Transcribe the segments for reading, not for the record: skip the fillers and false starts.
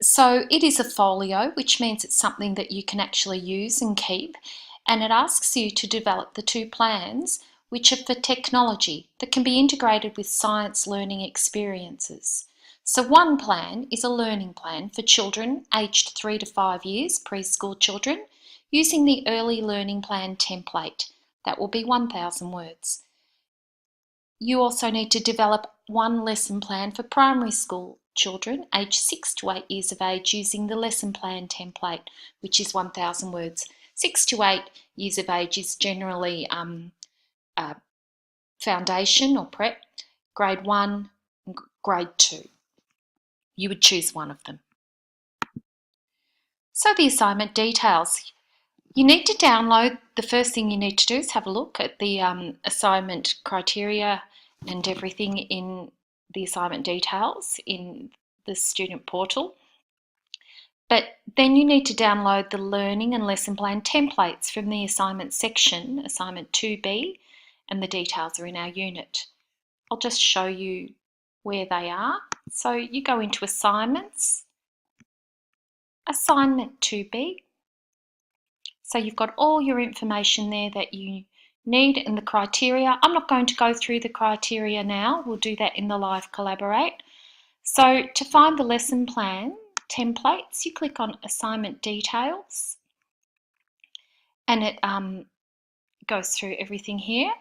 So it is a folio, which means it's something that you can actually use and keep, and it asks you to develop the 2 plans which are for technology that can be integrated with science learning experiences. So one plan is a learning plan for children aged 3 to 5 years, preschool children, using the Early Learning Plan template. That will be 1,000 words. You also need to develop one lesson plan for primary school children aged 6 to 8 years of age using the lesson plan template, which is 1,000 words. 6 to 8 years of age is generally foundation or prep, grade 1 and grade 2. You would choose one of them. So the assignment details. You need to download, the first thing you need to do is have a look at the assignment criteria and everything in the assignment details in the student portal. But then you need to download the learning and lesson plan templates from the assignment section, assignment 2B, and the details are in our unit. I'll just show you where they are. So you go into assignments, assignment 2B. So you've got all your information there that you need and the criteria. I'm not going to go through the criteria now. We'll do that in the live Collaborate. So to find the lesson plan templates, you click on assignment details and it goes through everything here.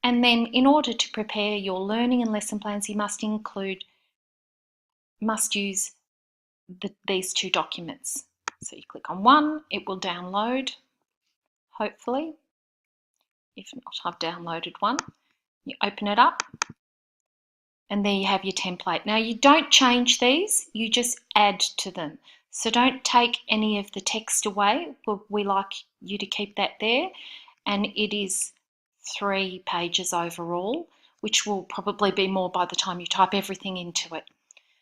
And then in order to prepare your learning and lesson plans, you must use these 2 documents. So you click on one, it will download, hopefully. If not, I've downloaded one. You open it up and there you have your template. Now you don't change these, you just add to them. So don't take any of the text away. We like you to keep that there. And it is 3 pages overall, which will probably be more by the time you type everything into it.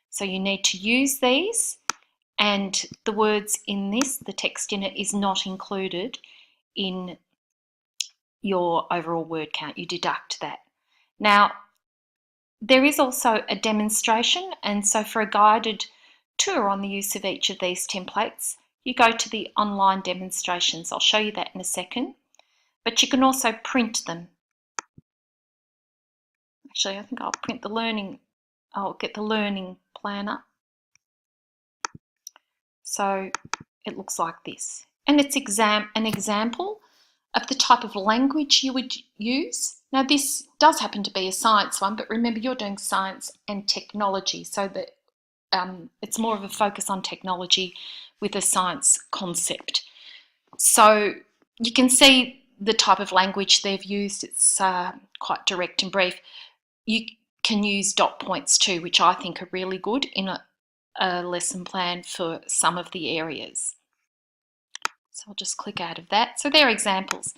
So you need to use these, and the words in this, the text in it, is not included in your overall word count. You deduct that. Now, there is also a demonstration, and so for a guided tour on the use of each of these templates, you go to the online demonstrations. I'll show you that in a second, but you can also print them. Actually, I think I'll print the learning, I'll get the learning plan up. So it looks like this, and it's an example of the type of language you would use. Now this does happen to be a science one, but remember you're doing science and technology, so that it's more of a focus on technology with a science concept. So you can see the type of language they've used. It's quite direct and brief. You can use dot points too, which I think are really good in a lesson plan for some of the areas. So I'll just click out of that. So they're examples.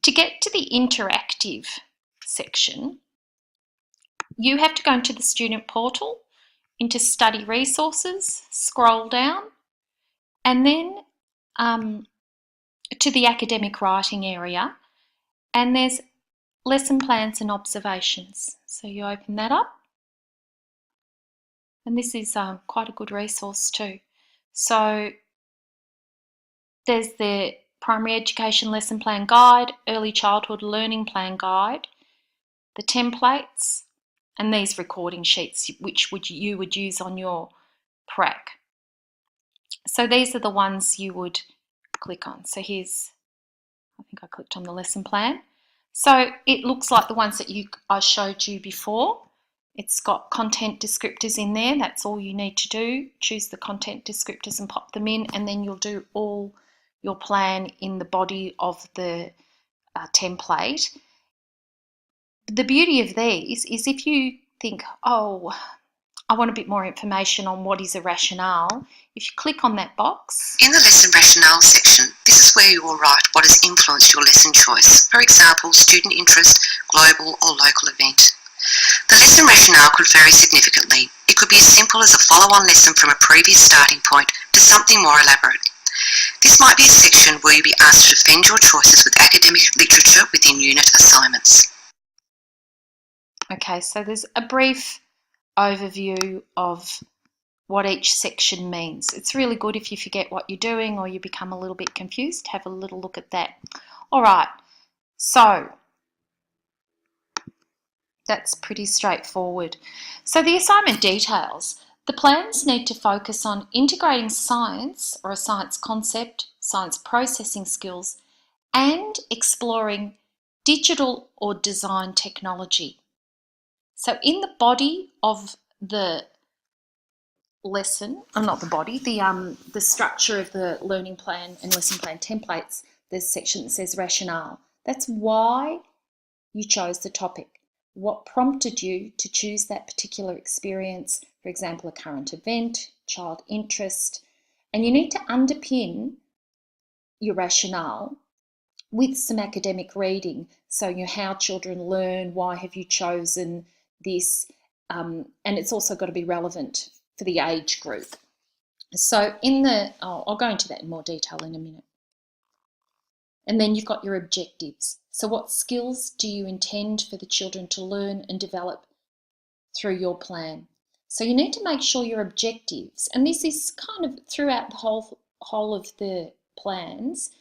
To get to the interactive section, you have to go into the student portal, into study resources, scroll down, and then to the academic writing area, and there's lesson plans and observations. So you open that up, and this is quite a good resource too. So there's the Primary Education Lesson Plan Guide, Early Childhood Learning Plan Guide, the templates, and these recording sheets which you would use on your prac. So these are the ones you would click on. So here's, I think I clicked on the lesson plan. So it looks like the ones that I showed you before. It's got content descriptors in there. That's all you need to do. Choose the content descriptors and pop them in, and then you'll do all your plan in the body of the template. The beauty of these is if you think, oh, I want a bit more information on what is a rationale, if you click on that box. In the lesson rationale section, this is where you will write what has influenced your lesson choice. For example, student interest, global or local event. The lesson rationale could vary significantly. It could be as simple as a follow-on lesson from a previous starting point to something more elaborate. This might be a section where you'll be asked to defend your choices with academic literature within unit assignments. Okay, so there's a brief overview of what each section means. It's really good if you forget what you're doing or you become a little bit confused. Have a little look at that. All right, so that's pretty straightforward. So the assignment details. The plans need to focus on integrating science or a science concept, science processing skills, and exploring digital or design technology. So in the body of the lesson, not the body, the structure of the learning plan and lesson plan templates, there's a section that says rationale. That's why you chose the topic. What prompted you to choose that particular experience, for example, a current event, child interest, and you need to underpin your rationale with some academic reading. So, how children learn, why have you chosen this, and it's also got to be relevant for the age group. So I'll go into that in more detail in a minute. And then you've got your objectives. So what skills do you intend for the children to learn and develop through your plan? So you need to make sure your objectives, and this is kind of throughout the whole of the plans,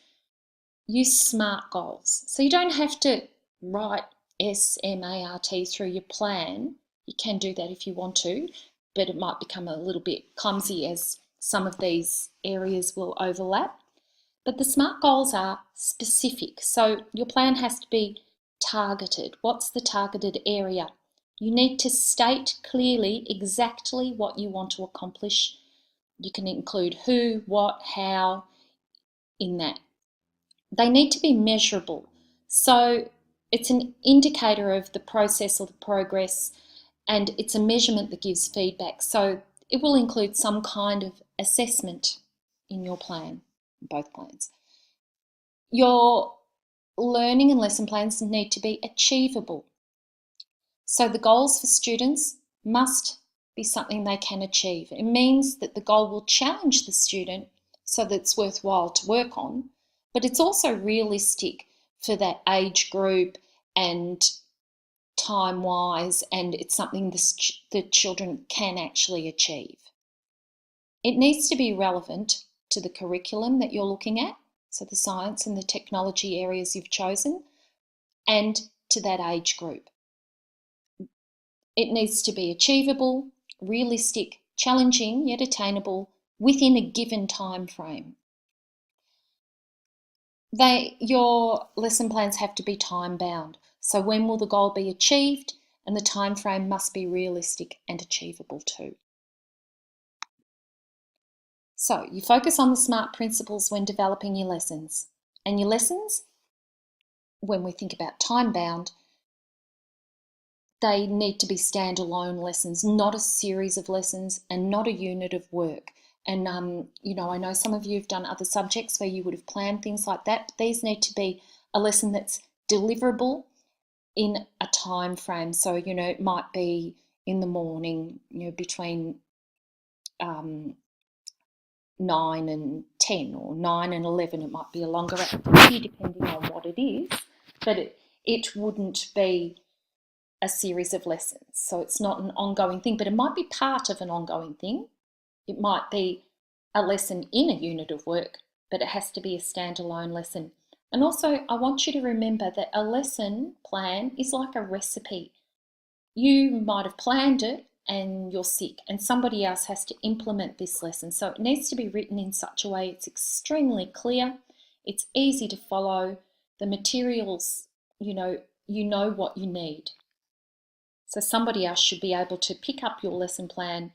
use SMART goals. So you don't have to write SMART through your plan. You can do that if you want to, but it might become a little bit clumsy as some of these areas will overlap. But the SMART goals are specific. So your plan has to be targeted. What's the targeted area? You need to state clearly exactly what you want to accomplish. You can include who, what, how in that. They need to be measurable. So it's an indicator of the process or the progress, and it's a measurement that gives feedback. So it will include some kind of assessment in your plan, both plans. Your learning and lesson plans need to be achievable. So the goals for students must be something they can achieve. It means that the goal will challenge the student so that it's worthwhile to work on, but it's also realistic for that age group and time-wise, and it's something the children can actually achieve. It needs to be relevant to the curriculum that you're looking at, so the science and the technology areas you've chosen, and to that age group. It needs to be achievable, realistic, challenging, yet attainable within a given time frame. Your lesson plans have to be time bound. So when will the goal be achieved? And the time frame must be realistic and achievable too. So you focus on the SMART principles when developing your lessons. And your lessons, when we think about time bound, they need to be standalone lessons, not a series of lessons and not a unit of work. And, I know some of you have done other subjects where you would have planned things like that, but these need to be a lesson that's deliverable in a time frame. So, it might be in the morning, between 9 and 10 or 9 and 11. It might be a longer activity depending on what it is, but it wouldn't be a series of lessons. So it's not an ongoing thing, but it might be part of an ongoing thing. It might be a lesson in a unit of work, but it has to be a standalone lesson. And also, I want you to remember that a lesson plan is like a recipe. You might have planned it and you're sick, and somebody else has to implement this lesson. So it needs to be written in such a way it's extremely clear, it's easy to follow, the materials, you know what you need. So somebody else should be able to pick up your lesson plan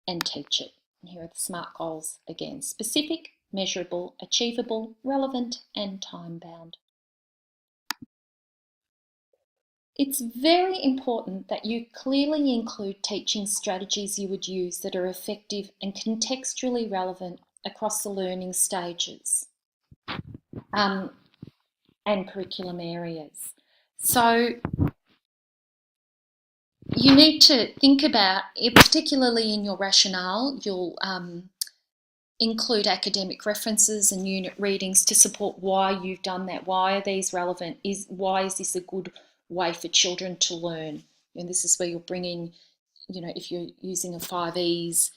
and teach it. And here are the SMART goals again: specific, measurable, achievable, relevant, and time-bound. It's very important that you clearly include teaching strategies you would use that are effective and contextually relevant across the learning stages and curriculum areas. So you need to think about, particularly in your rationale, you'll include academic references and unit readings to support why you've done that. Why are these relevant? Why is this a good way for children to learn? And this is where you'll bring in, if you're using a 5Es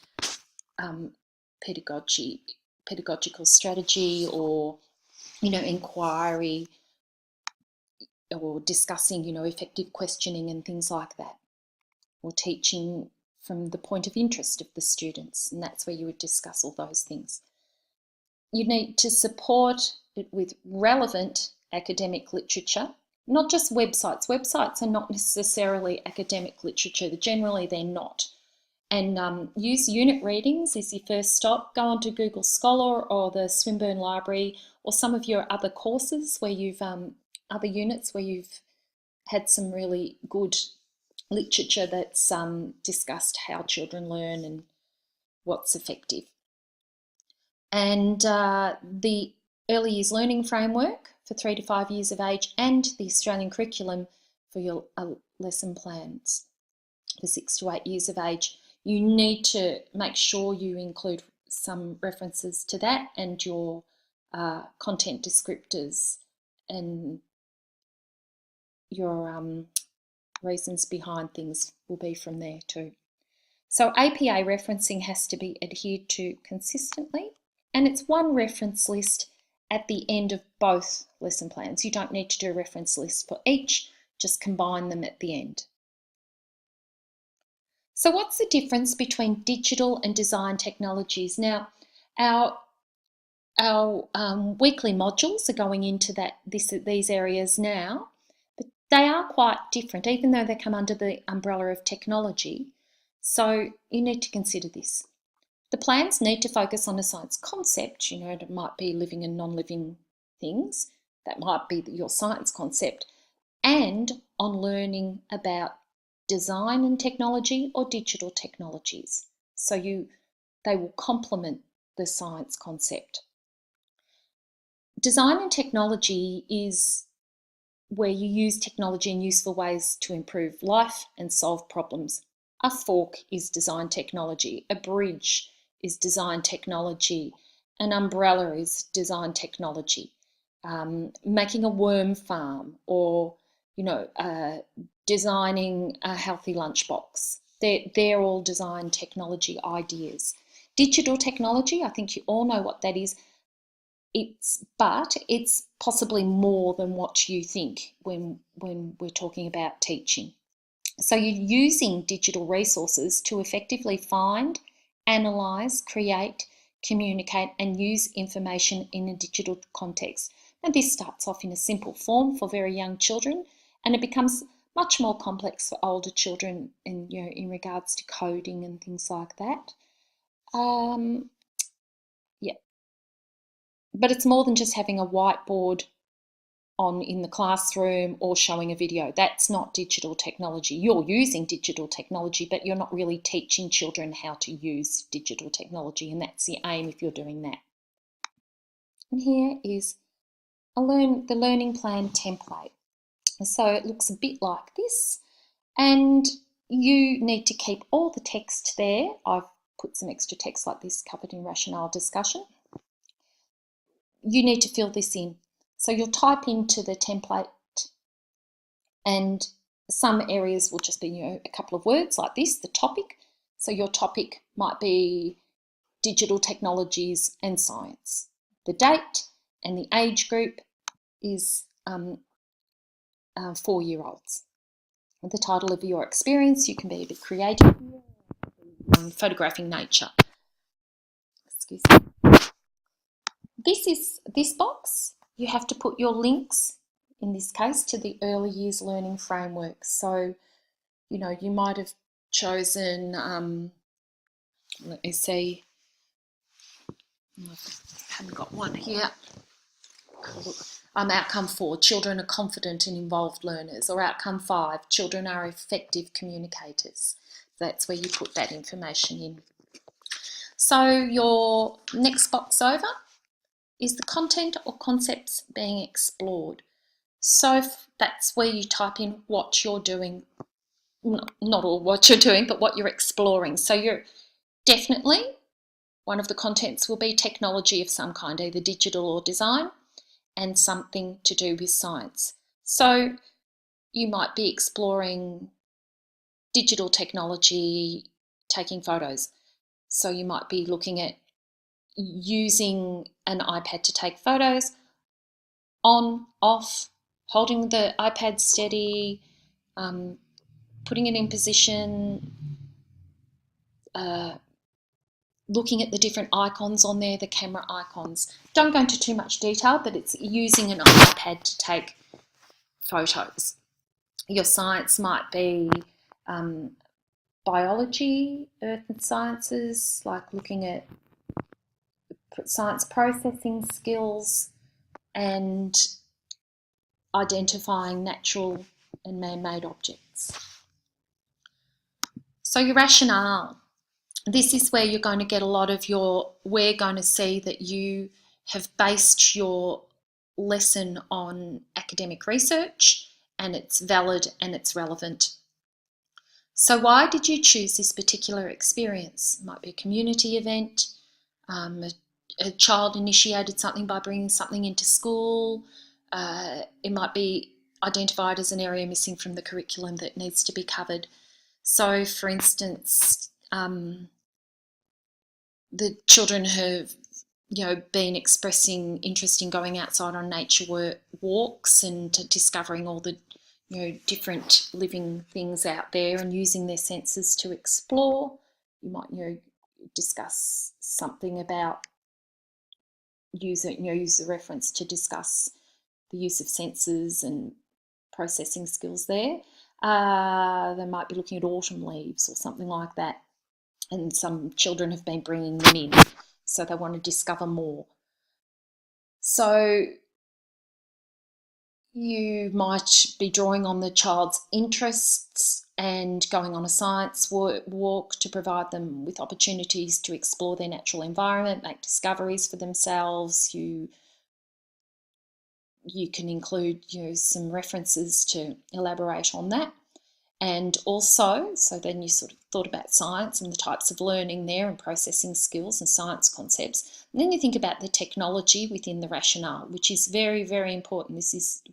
pedagogical strategy, or inquiry, or discussing effective questioning and things like that, or teaching from the point of interest of the students, and that's where you would discuss all those things. You need to support it with relevant academic literature, not just websites. Websites are not necessarily academic literature. Generally, they're not. And use unit readings as your first stop. Go onto Google Scholar or the Swinburne Library, or some of your other courses where you've, other units where you've had some really good literature that's discussed how children learn and what's effective. And the Early Years Learning Framework for 3 to 5 years of age, and the Australian curriculum for your lesson plans for 6 to 8 years of age. You need to make sure you include some references to that, and your content descriptors and your reasons behind things will be from there too. So APA referencing has to be adhered to consistently, and it's one reference list at the end of both lesson plans. You don't need to do a reference list for each, just combine them at the end. So what's the difference between digital and design technologies? Now, our weekly modules are going into these areas now, but they are quite different, even though they come under the umbrella of technology. So you need to consider this. The plans need to focus on a science concept. It might be living and non-living things. That might be your science concept, and on learning about design and technology or digital technologies. So they will complement the science concept. Design and technology is where you use technology in useful ways to improve life and solve problems. A fork is design technology, a bridge is design technology, an umbrella is design technology. Making a worm farm, or designing a healthy lunchbox. They're all design technology ideas. Digital technology, I think you all know what that is. But it's possibly more than what you think when we're talking about teaching. So you're using digital resources to effectively find, analyse, create, communicate and use information in a digital context. And this starts off in a simple form for very young children, and it becomes much more complex for older children in regards to coding and things like that. But it's more than just having a whiteboard on in the classroom or showing a video. That's not digital technology. You're using digital technology, but you're not really teaching children how to use digital technology, and that's the aim if you're doing that. And here is the learning plan template. So it looks a bit like this, and you need to keep all the text there. I've put some extra text like this covered in rationale discussion. You need to fill this in. So you'll type into the template, and some areas will just be a couple of words like this, the topic. So your topic might be digital technologies and science. The date and the age group is 4-year-olds. The title of your experience, you can be a bit creative, photographing nature. Excuse me. This box, you have to put your links, in this case, to the Early Years Learning Framework. So, you might have chosen, let me see, I haven't got one here. Outcome 4, children are confident and involved learners, or outcome 5, children are effective communicators. That's where you put that information in. So your next box over is the content or concepts being explored. So that's where you type in what you're doing, not all what you're doing, but what you're exploring. So you're definitely, one of the contents will be technology of some kind, either digital or design, and something to do with science. So you might be exploring digital technology, taking photos. So you might be looking at using an iPad to take photos, on, off, holding the iPad steady, putting it in position, looking at the different icons on there, the camera icons. Don't go into too much detail, but it's using an iPad to take photos. Your science might be biology, earth and sciences, like looking at science processing skills and identifying natural and man-made objects. So your rationale. This is where you're going to get a lot of we're going to see that you have based your lesson on academic research and it's valid and it's relevant. So why did you choose this particular experience? It might be a community event, a child initiated something by bringing something into school. It might be identified as an area missing from the curriculum that needs to be covered. So, for instance, the children have, been expressing interest in going outside on nature walks and discovering all the, different living things out there and using their senses to explore. You might, discuss something about use the reference to discuss the use of senses and processing skills there. They might be looking at autumn leaves or something like that. And some children have been bringing them in, so they want to discover more. So you might be drawing on the child's interests and going on a science walk to provide them with opportunities to explore their natural environment, make discoveries for themselves. You can include some references to elaborate on that. And also, so then you sort of thought about science and the types of learning there and processing skills and science concepts. And then you think about the technology within the rationale, which is very, very important.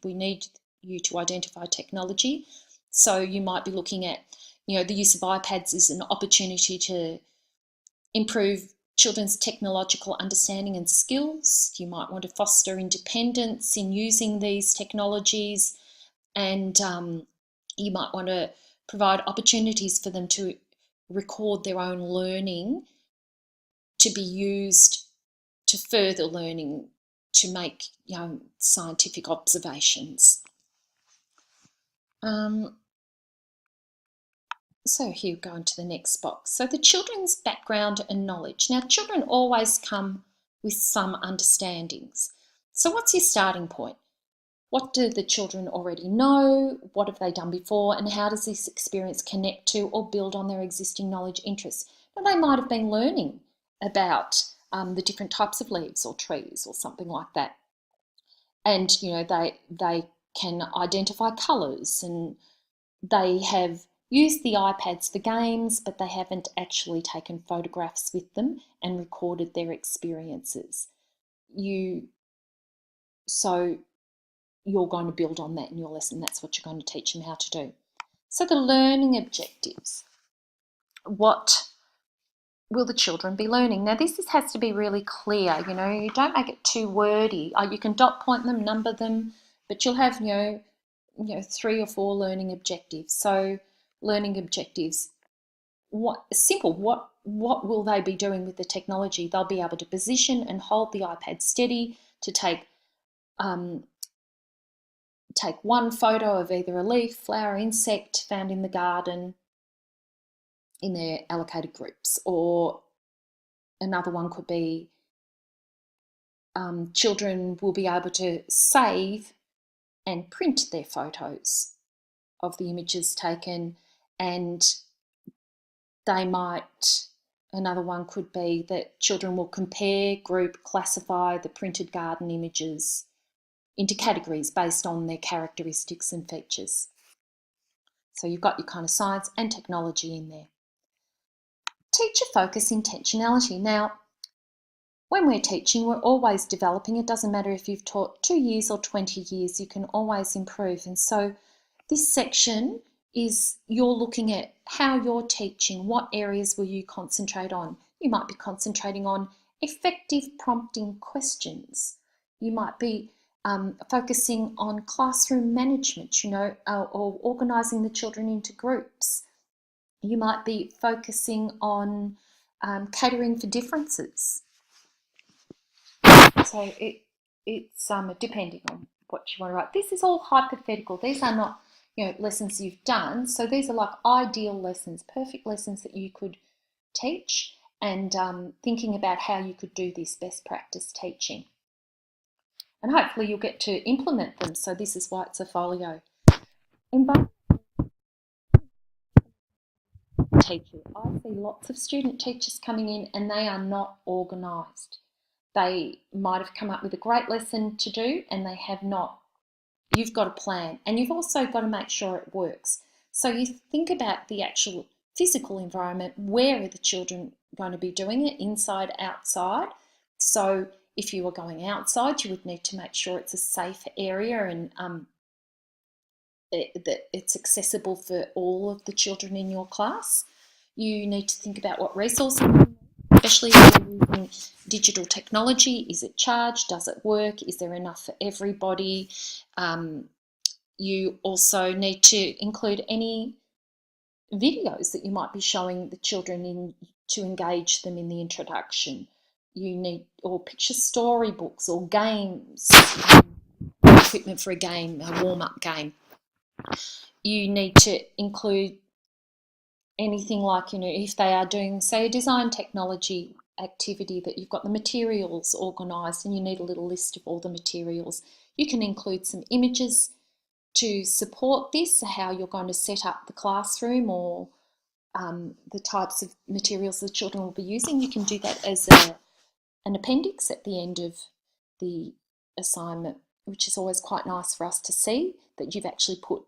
We need you to identify technology. So you might be looking at, the use of iPads is an opportunity to improve children's technological understanding and skills. You might want to foster independence in using these technologies, and you might want to provide opportunities for them to record their own learning to be used to further learning, to make scientific observations. So here, going to the next box. So the children's background and knowledge. Now, children always come with some understandings. So what's your starting point? What do the children already know? What have they done before? And how does this experience connect to or build on their existing knowledge interests? Now, they might have been learning about the different types of leaves or trees or something like that. And, they can identify colours, and they have used the iPads for games, but they haven't actually taken photographs with them and recorded their experiences. So you're going to build on that in your lesson. That's what you're going to teach them how to do. So the learning objectives. What will the children be learning? Now this has to be really clear, you don't make it too wordy. You can dot point them, number them, but you'll have, 3 or 4 learning objectives. So learning objectives, what will they be doing with the technology? They'll be able to position and hold the iPad steady to take one photo of either a leaf, flower, insect found in the garden in their allocated groups, or another one could be children will be able to save and print their photos of the images taken, and another one could be that children will compare, group, classify the printed garden images into categories based on their characteristics and features. So you've got your kind of science and technology in there. Teacher focus intentionality. Now, when we're teaching, we're always developing. It doesn't matter if you've taught 2 years or 20 years, you can always improve. And so this section is you're looking at how you're teaching, what areas will you concentrate on? You might be concentrating on effective prompting questions. You might be focusing on classroom management, or organising the children into groups. You might be focusing on catering for differences. So it's depending on what you want to write. This is all hypothetical. These are not lessons you've done. So these are like ideal lessons, perfect lessons that you could teach, and thinking about how you could do this best practice teaching. And hopefully you'll get to implement them. So this is why it's a folio. Teacher. I see lots of student teachers coming in and they are not organised. They might have come up with a great lesson to do and they have not. You've got a plan, and you've also got to make sure it works. So you think about the actual physical environment. Where are the children going to be doing it? Inside, outside? So if you are going outside, you would need to make sure it's a safe area and that it's accessible for all of the children in your class. You need to think about what resources, especially if you're using digital technology. Is it charged? Does it work? Is there enough for everybody? You also need to include any videos that you might be showing the children in to engage them in the introduction. You need, or picture storybooks or games, equipment for a game, a warm-up game. You need to include anything like, if they are doing, say, a design technology activity, that you've got the materials organised and you need a little list of all the materials. You can include some images to support this, how you're going to set up the classroom or the types of materials the children will be using. You can do that as an appendix at the end of the assignment, which is always quite nice for us to see that you've actually put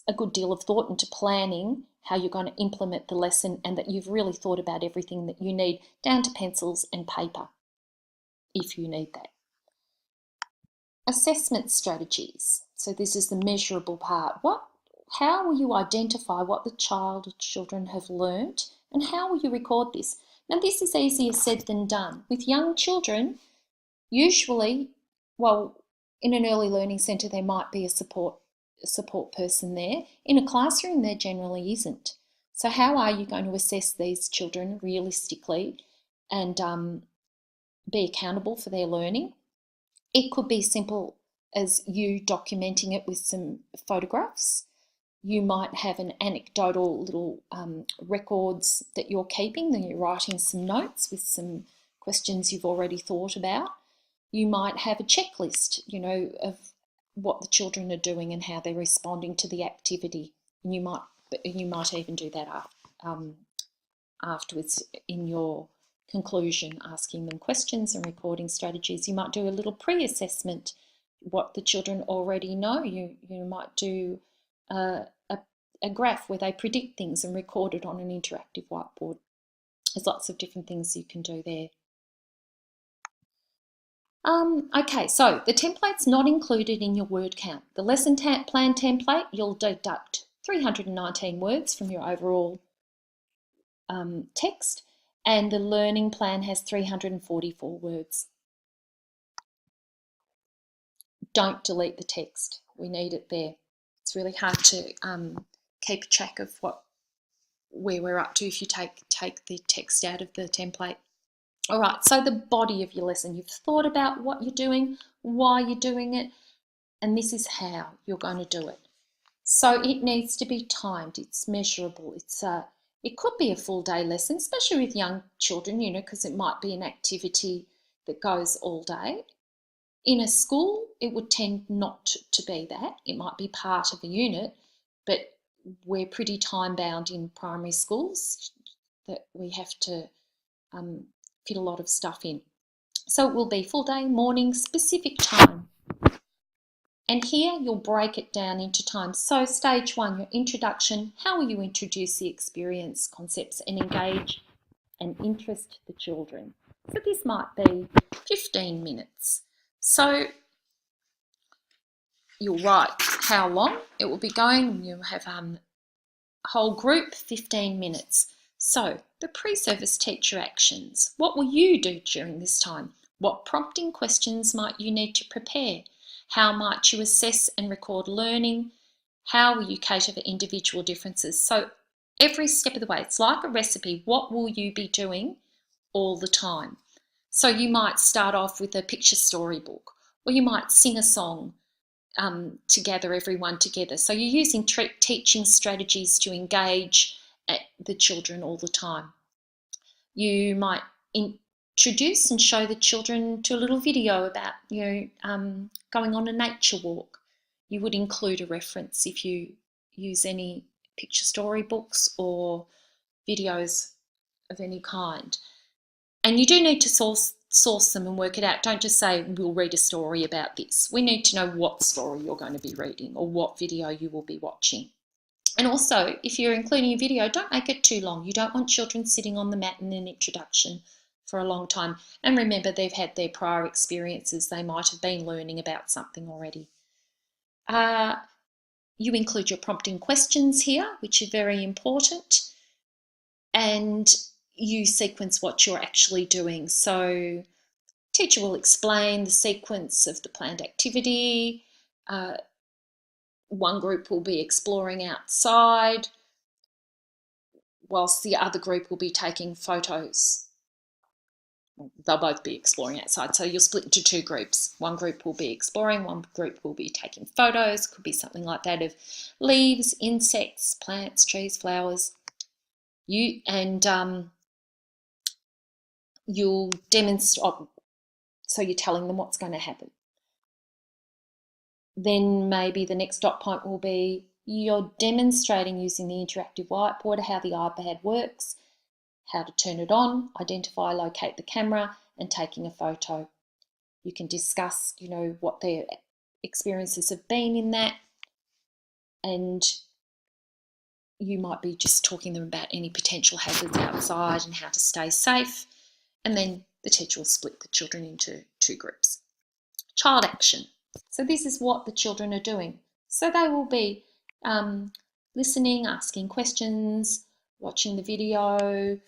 a good deal of thought into planning how you're going to implement the lesson, and that you've really thought about everything that you need, down to pencils and paper, if you need that. Assessment strategies. So this is the measurable part. How will you identify what the child or children have learnt, and how will you record this? Now this is easier said than done. With young children, usually, in an early learning centre there might be a support person there. In a classroom there generally isn't. So how are you going to assess these children realistically and be accountable for their learning? It could be simple as you documenting it with some photographs. You might have an anecdotal little records that you're keeping, then you're writing some notes with some questions you've already thought about. You might have a checklist, of what the children are doing and how they're responding to the activity. And you might even do that afterwards in your conclusion, asking them questions and recording strategies. You might do a little pre-assessment, what the children already know. You might do a graph where they predict things and record it on an interactive whiteboard. There's lots of different things you can do there. Okay, so the template's not included in your word count. The lesson plan template, you'll deduct 319 words from your overall text, and the learning plan has 344 words. Don't delete the text. We need it there. It's really hard to keep a track of where we're up to if you take the text out of the template. All right, so the body of your lesson. You've thought about what you're doing, why you're doing it, and this is how you're going to do it. So it needs to be timed. It's measurable. It could be a full day lesson, especially with young children, because it might be an activity that goes all day. In a school, it would tend not to be that. It might be part of a unit, but we're pretty time bound in primary schools that we have to fit a lot of stuff in. So it will be full day, morning, specific time. And here you'll break it down into times. So stage 1, your introduction. How will you introduce the experience, concepts, and engage and interest the children? So this might be 15 minutes. So you'll write how long it will be going. You'll have whole group, 15 minutes. So, the pre-service teacher actions. What will you do during this time? What prompting questions might you need to prepare? How might you assess and record learning? How will you cater for individual differences? So, every step of the way, it's like a recipe. What will you be doing all the time? So, you might start off with a picture storybook, or you might sing a song to gather everyone together. So you're using teaching strategies to engage the children all the time. You might introduce and show the children to a little video about, going on a nature walk. You would include a reference if you use any picture storybooks or videos of any kind. And you do need to source them and work it out. Don't just say, we'll read a story about this. We need to know what story you're going to be reading or what video you will be watching. And also, if you're including a video, don't make it too long. You don't want children sitting on the mat in an introduction for a long time. And remember, they've had their prior experiences. They might have been learning about something already. You include your prompting questions here, which are very important. And you sequence what you're actually doing. So teacher will explain the sequence of the planned activity. One group will be exploring outside, whilst the other group will be taking photos. They'll both be exploring outside, so you'll split into two groups. One group will be exploring, one group will be taking photos. Could be something like that of leaves, insects, plants, trees, flowers. You'll demonstrate, so you're telling them what's going to happen. Then maybe the next dot point will be you're demonstrating using the interactive whiteboard how the iPad works, how to turn it on, identify, locate the camera, and taking a photo. You can discuss, what their experiences have been in that, and you might be just talking to them about any potential hazards outside and how to stay safe. And then the teacher will split the children into two groups. Child action. So this is what the children are doing. So they will be listening, asking questions, watching the video,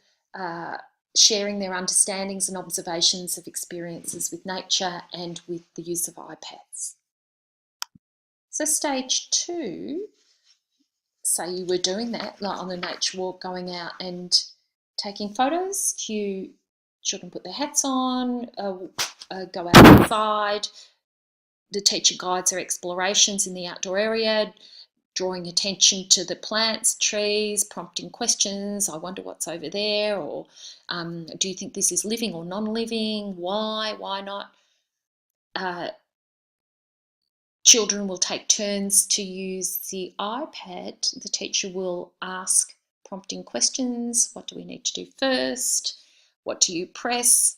sharing their understandings and observations of experiences with nature and with the use of iPads. So stage 2, say you were doing that, like on a nature walk, going out and taking photos. Children put their hats on, go outside. The teacher guides their explorations in the outdoor area, drawing attention to the plants, trees, prompting questions. I wonder what's over there, or do you think this is living or non-living? Why not? Children will take turns to use the iPad. The teacher will ask prompting questions. What do we need to do first? What do you press?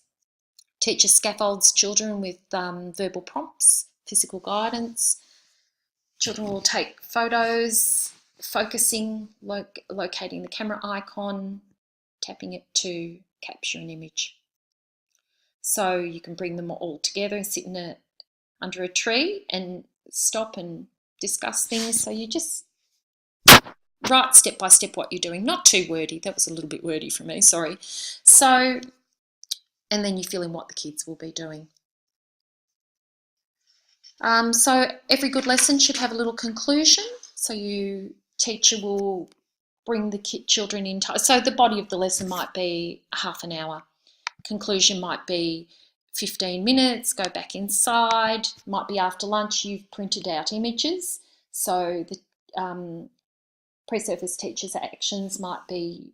Teacher scaffolds children with verbal prompts, physical guidance. Children will take photos, focusing, locating the camera icon, tapping it to capture an image. So you can bring them all together and sit under a tree and stop and discuss things. So you just write step by step what you're doing, not too wordy. That was a little bit wordy for me, sorry. So, and then you fill in what the kids will be doing. So every good lesson should have a little conclusion. So teacher will bring the children in. So the body of the lesson might be half an hour. Conclusion might be 15 minutes, go back inside. Might be after lunch, you've printed out images. So the pre-service teachers' actions might be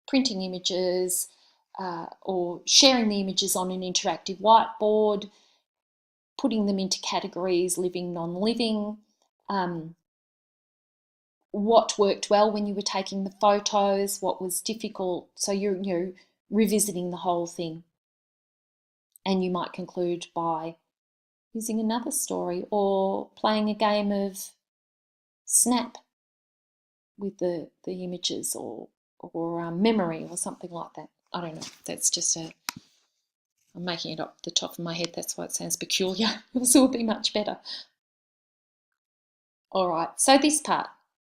printing images or sharing the images on an interactive whiteboard, putting them into categories, living, non-living, what worked well when you were taking the photos, what was difficult. So you're revisiting the whole thing. And you might conclude by using another story or playing a game of snap with the images or memory or something like that. I don't know. That's just I'm making it up the top of my head. That's why it sounds peculiar. It will be much better. All right. So this part,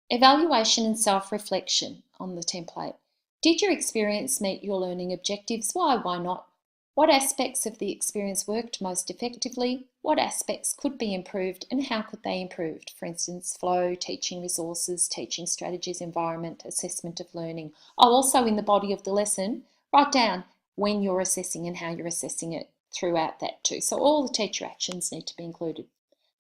evaluation and self-reflection on the template. Did your experience meet your learning objectives? Why not? What aspects of the experience worked most effectively? What aspects could be improved and how could they improve? For instance, flow, teaching resources, teaching strategies, environment, assessment of learning. I'll also, in the body of the lesson, write down when you're assessing and how you're assessing it throughout that too. So all the teacher actions need to be included.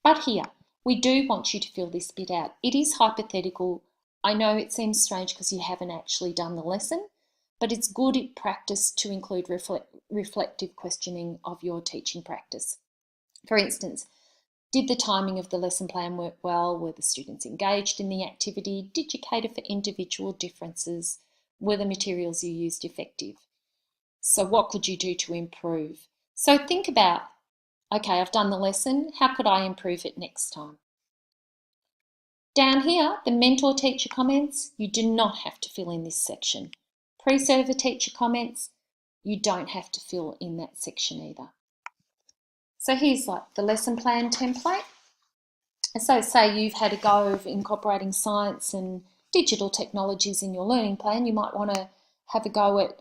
But here, we do want you to fill this bit out. It is hypothetical. I know it seems strange because you haven't actually done the lesson, but it's good at practice to include reflective questioning of your teaching practice. For instance, did the timing of the lesson plan work well? Were the students engaged in the activity? Did you cater for individual differences? Were the materials you used effective? So what could you do to improve? So think about, okay, I've done the lesson. How could I improve it next time? Down here, the mentor-teacher comments, you do not have to fill in this section. Pre-server teacher comments, you don't have to fill in that section either. So here's like the lesson plan template. So say you've had a go of incorporating science and digital technologies in your learning plan, you might want to have a go at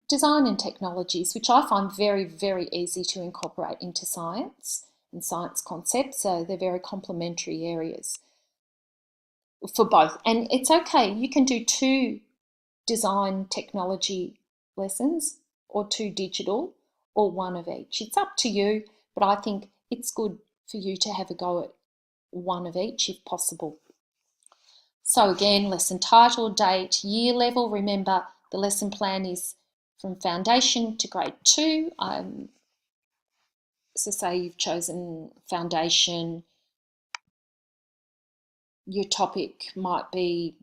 design and technologies, which I find very, very easy to incorporate into science and science concepts. So they're very complementary areas for both. And it's okay, you can do 2 design technology lessons or 2 digital or 1 of each. It's up to you, but I think it's good for you to have a go at 1 of each if possible. So again, lesson title, date, year level. Remember, the lesson plan is from foundation to grade 2. So say you've chosen foundation, your topic might be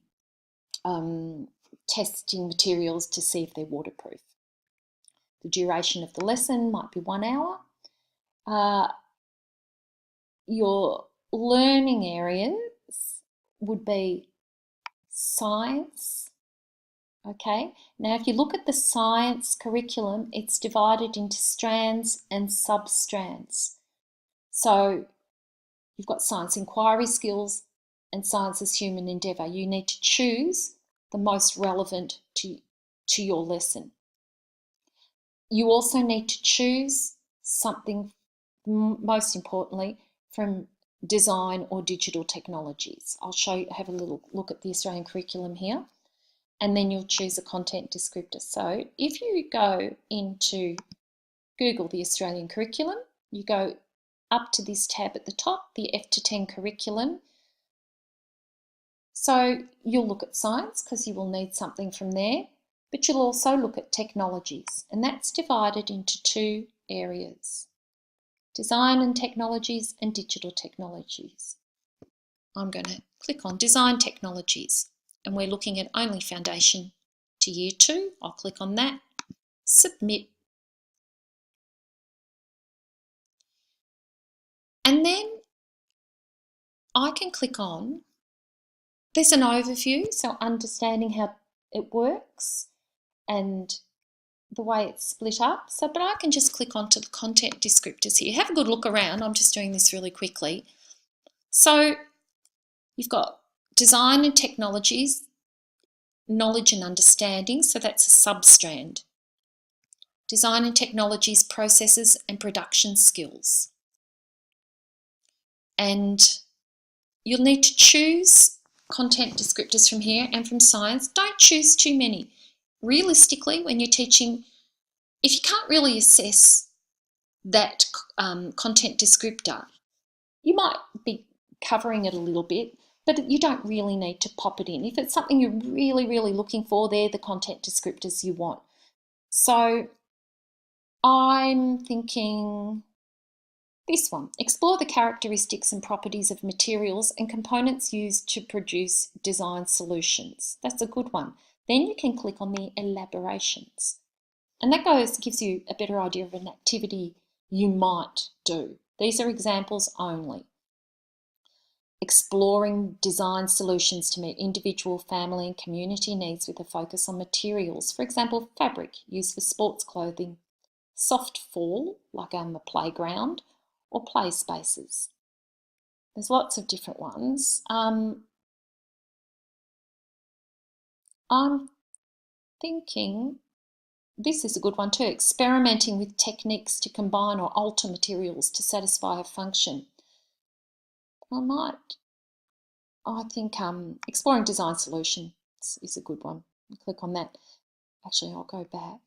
testing materials to see if they're waterproof. The duration of the lesson might be 1 hour. Your learning areas would be science. Okay, now if you look at the science curriculum, it's divided into strands and sub-strands. So you've got science inquiry skills and science as human endeavour. You need to choose the most relevant to your lesson. You also need to choose something, most importantly, from design or digital technologies. I'll have a little look at the Australian curriculum here, and then you'll choose a content descriptor. So if you go into Google the Australian curriculum, you go up to this tab at the top, the F to 10 curriculum. So you'll look at science because you will need something from there, but you'll also look at technologies, and that's divided into 2 areas: design and technologies and digital technologies. I'm going to click on design technologies, and we're looking at only foundation to year 2. I'll click on that, submit, and then I can click on, there's an overview, so understanding how it works and the way it's split up. So, but I can just click onto the content descriptors here. Have a good look around. I'm just doing this really quickly. So you've got design and technologies, knowledge and understanding, so that's a sub-strand. Design and technologies, processes and production skills. And you'll need to choose content descriptors from here and from science. Don't choose too many. Realistically, when you're teaching, if you can't really assess that content descriptor, you might be covering it a little bit, but you don't really need to pop it in. If it's something you're really, really looking for, they're the content descriptors you want. So I'm thinking this one. Explore the characteristics and properties of materials and components used to produce design solutions. That's a good one. Then you can click on the elaborations. And that gives you a better idea of an activity you might do. These are examples only. Exploring design solutions to meet individual, family and community needs with a focus on materials. For example, fabric used for sports clothing, soft fall, like a playground, or play spaces. There's lots of different ones. I'm thinking this is a good one too, experimenting with techniques to combine or alter materials to satisfy a function. I think exploring design solutions is a good one. Click on that. Actually, I'll go back.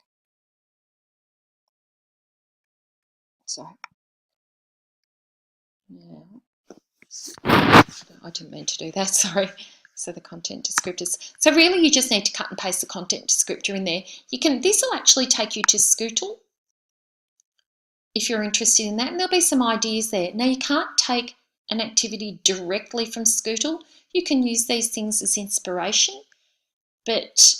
Sorry. Yeah. I didn't mean to do that, sorry. So the content descriptors. So really you just need to cut and paste the content descriptor in there. This will actually take you to Scootle if you're interested in that, and there'll be some ideas there. Now you can't take an activity directly from Scootle. You can use these things as inspiration, but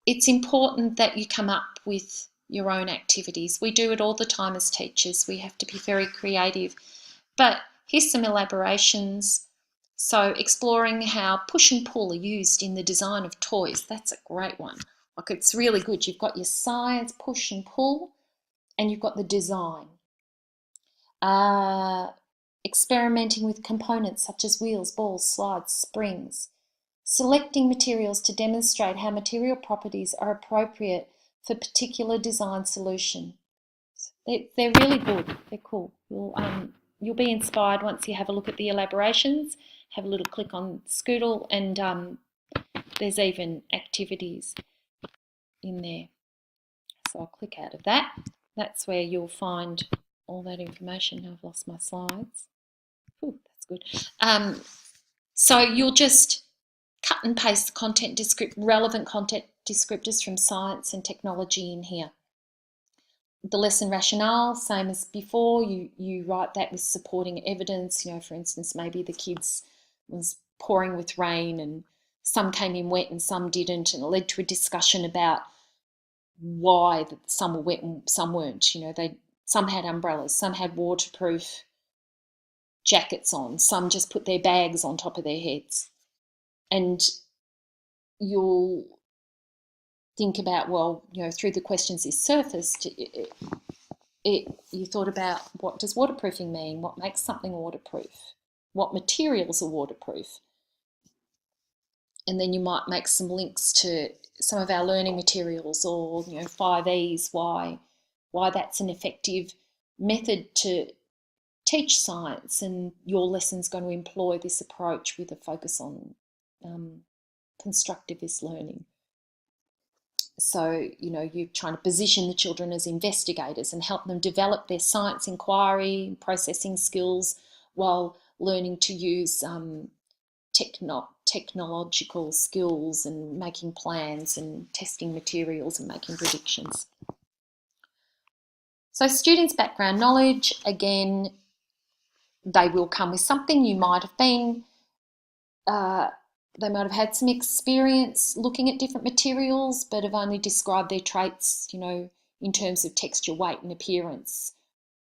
it's important that you come up with your own activities. We do it all the time as teachers. We have to be very creative. But here's some elaborations. So exploring how push and pull are used in the design of toys. That's a great one. Like, it's really good. You've got your science, push and pull, and you've got the design. Experimenting with components such as wheels, balls, slides, springs. Selecting materials to demonstrate how material properties are appropriate for particular design solution. They're really good. They're cool. You'll be inspired once you have a look at the elaborations. Have a little click on Scootle, and there's even activities in there. So I'll click out of that. That's where you'll find all that information. Now I've lost my slides. Ooh, that's good. So you'll just cut and paste the relevant content descriptors from science and technology in here. The lesson rationale, same as before, you write that with supporting evidence. For instance, maybe the kids was pouring with rain and some came in wet and some didn't, and it led to a discussion about why some were wet and some weren't. Some had umbrellas, some had waterproof jackets on, some just put their bags on top of their heads. And you'll think about, through the questions this surfaced, you thought about, what does waterproofing mean? What makes something waterproof? What materials are waterproof? And then you might make some links to some of our learning materials, or 5Es, why that's an effective method to teach science, and your lesson's going to employ this approach with a focus on constructivist learning. So, you're trying to position the children as investigators and help them develop their science inquiry, processing skills, while learning to use technological skills and making plans and testing materials and making predictions. So students' background knowledge, again, they will come with something. They might have had some experience looking at different materials, but have only described their traits, in terms of texture, weight and appearance,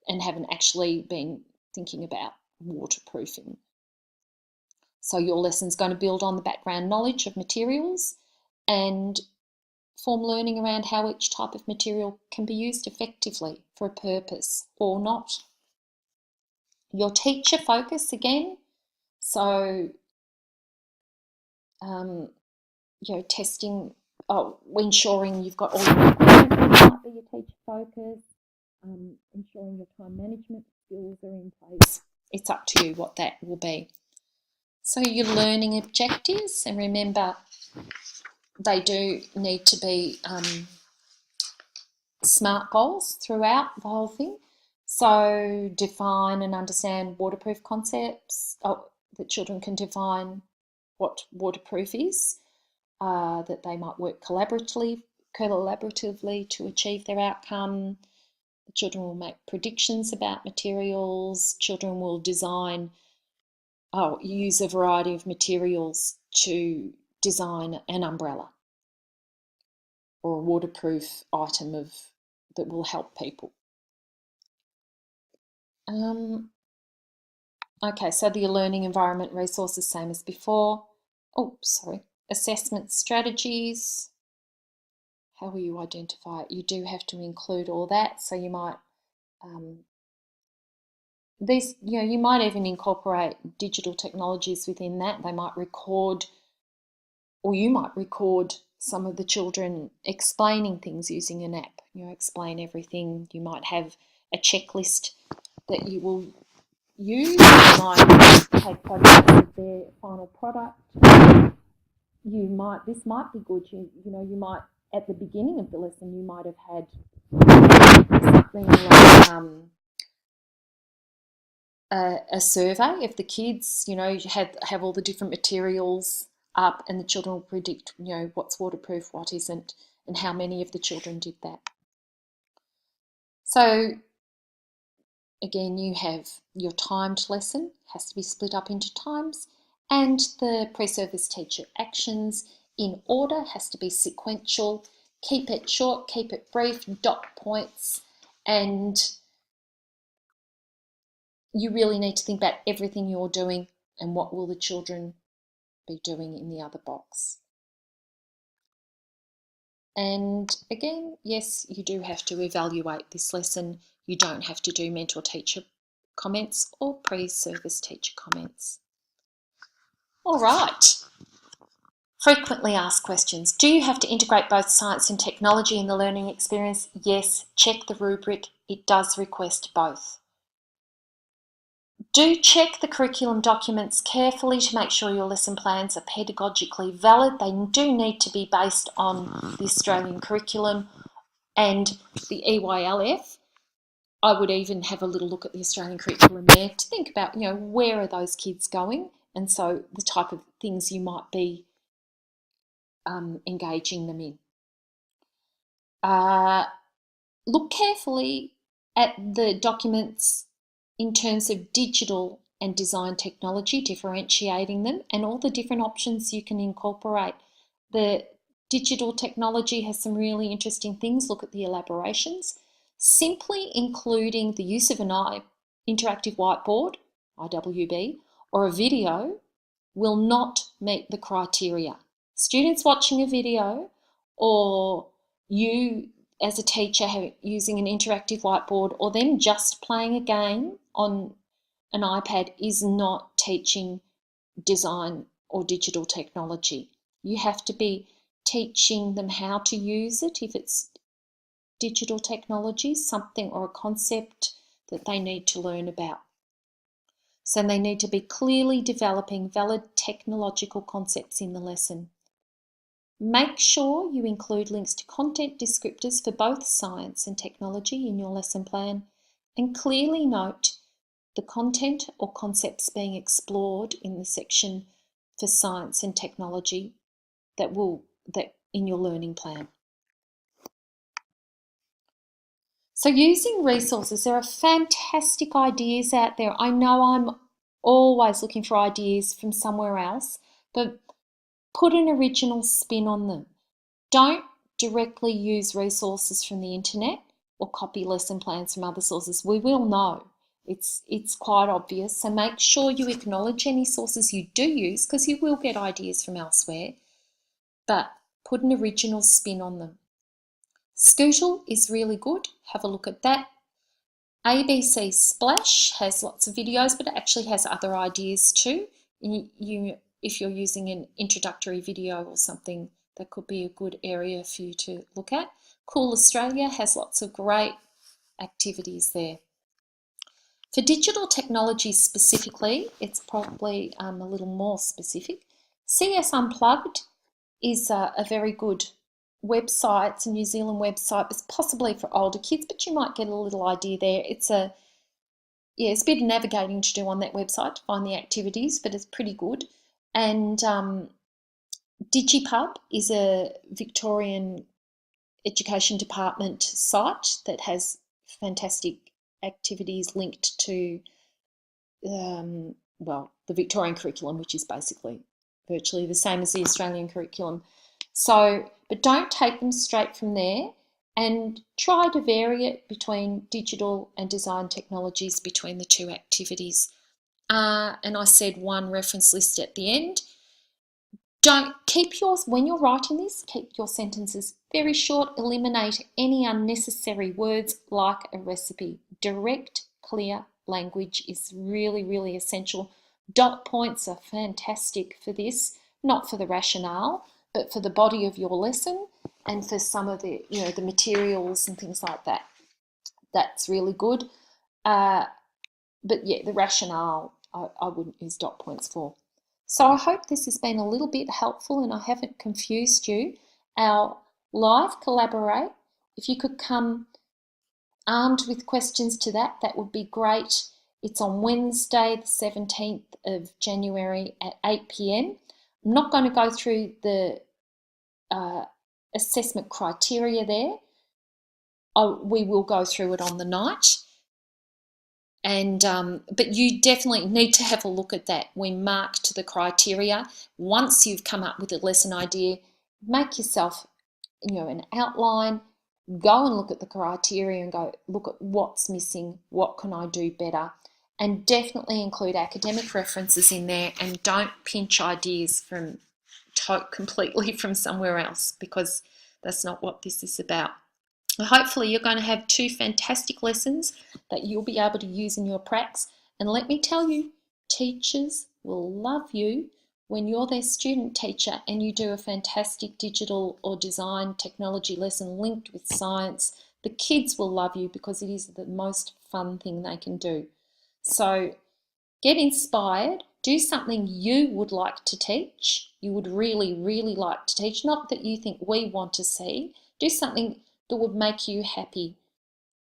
and haven't actually been thinking about waterproofing. So your lesson's going to build on the background knowledge of materials and form learning around how each type of material can be used effectively for a purpose or not. Your teacher focus again, so testing, ensuring you've got all your equipment might be your teacher focus, ensuring your time management skills are in place. It's up to you what that will be. So your learning objectives, and remember, they do need to be SMART goals throughout the whole thing. So define and understand waterproof concepts, that children can define what waterproof is, that they might work collaboratively to achieve their outcome. The children will make predictions about materials. Children will use a variety of materials to design an umbrella or a waterproof item that will help people. Okay, so the learning environment resources, same as before. Assessment strategies. How will you identify it? You do have to include all that. So you might, you might even incorporate digital technologies within that. They might record, or you might record some of the children explaining things using an app. Explain everything. You might have a checklist that you will use. You might take photographs of their final product. This might be good. You might, at the beginning of the lesson, you might have had something like a survey of the kids. You have all the different materials up, and the children will predict, what's waterproof, what isn't, and how many of the children did that. So again, you have your timed lesson, has to be split up into times, and the pre-service teacher actions in order, has to be sequential. Keep it short, keep it brief, dot points, and you really need to think about everything you're doing and what will the children be doing in the other box. And again, yes, you do have to evaluate this lesson. You don't have to do mentor-teacher comments or pre-service teacher comments. All right. Frequently asked questions. Do you have to integrate both science and technology in the learning experience? Yes. Check the rubric. It does request both. Do check the curriculum documents carefully to make sure your lesson plans are pedagogically valid. They do need to be based on the Australian curriculum and the EYLF. I would even have a little look at the Australian curriculum there to think about, where are those kids going? And so the type of things you might be engaging them in. Look carefully at the documents in terms of digital and design technology, differentiating them, and all the different options you can incorporate. The digital technology has some really interesting things. Look at the elaborations. Simply including the use of an interactive whiteboard, IWB, or a video will not meet the criteria. Students watching a video or you as a teacher using an interactive whiteboard or them just playing a game on an iPad is not teaching design or digital technology. You have to be teaching them how to use it if it's digital technology, something or a concept that they need to learn about. So they need to be clearly developing valid technological concepts in the lesson. Make sure you include links to content descriptors for both science and technology in your lesson plan, and clearly note the content or concepts being explored in the section for science and technology that in your learning plan. So using resources, there are fantastic ideas out there. I know I'm always looking for ideas from somewhere else, but put an original spin on them. Don't directly use resources from the internet or copy lesson plans from other sources. We will know. It's quite obvious. So make sure you acknowledge any sources you do use, because you will get ideas from elsewhere, but put an original spin on them. Scootle is really good. Have a look at that. ABC Splash has lots of videos, but it actually has other ideas too. If you're using an introductory video or something, that could be a good area for you to look at. Cool Australia has lots of great activities there. For digital technology specifically, it's probably a little more specific. CS Unplugged is a very good website. It's a New Zealand website. It's possibly for older kids, but you might get a little idea there. It's a bit of navigating to do on that website to find the activities, but it's pretty good. And DigiPub is a Victorian Education Department site that has fantastic activities linked to, the Victorian curriculum, which is basically virtually the same as the Australian curriculum. So, but don't take them straight from there, and try to vary it between digital and design technologies between the two activities. And I said one reference list at the end. When you're writing this, keep your sentences very short. Eliminate any unnecessary words like a recipe. Direct, clear language is really, really essential. Dot points are fantastic for this, not for the rationale, but for the body of your lesson and for some of the, the materials and things like that, that's really good. But yeah, the rationale I wouldn't use dot points for. So I hope this has been a little bit helpful and I haven't confused you. Our live Collaborate, if you could come armed with questions to that, that would be great. It's on Wednesday, the 17th of January at 8 p.m. I'm not going to go through the assessment criteria there. We will go through it on the night. And but you definitely need to have a look at that. We mark to the criteria. Once you've come up with a lesson idea, make yourself, an outline. Go and look at the criteria and go look at what's missing. What can I do better? And definitely include academic references in there. And don't pinch ideas from completely from somewhere else, because that's not what this is about. Hopefully you're going to have 2 fantastic lessons that you'll be able to use in your pracs. And let me tell you, teachers will love you when you're their student teacher and you do a fantastic digital or design technology lesson linked with science. The kids will love you because it is the most fun thing they can do. So get inspired. Do something you would like to teach. You would really, really like to teach. Not that you think we want to see. Do something that would make you happy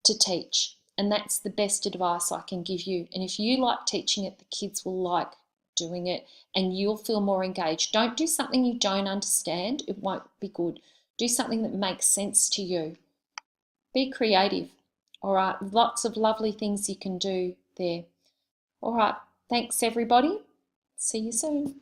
to teach. And that's the best advice I can give you. And if you like teaching it, the kids will like doing it and you'll feel more engaged. Don't do something you don't understand. It won't be good. Do something that makes sense to you. Be creative. All right, lots of lovely things you can do there. All right, thanks everybody. See you soon.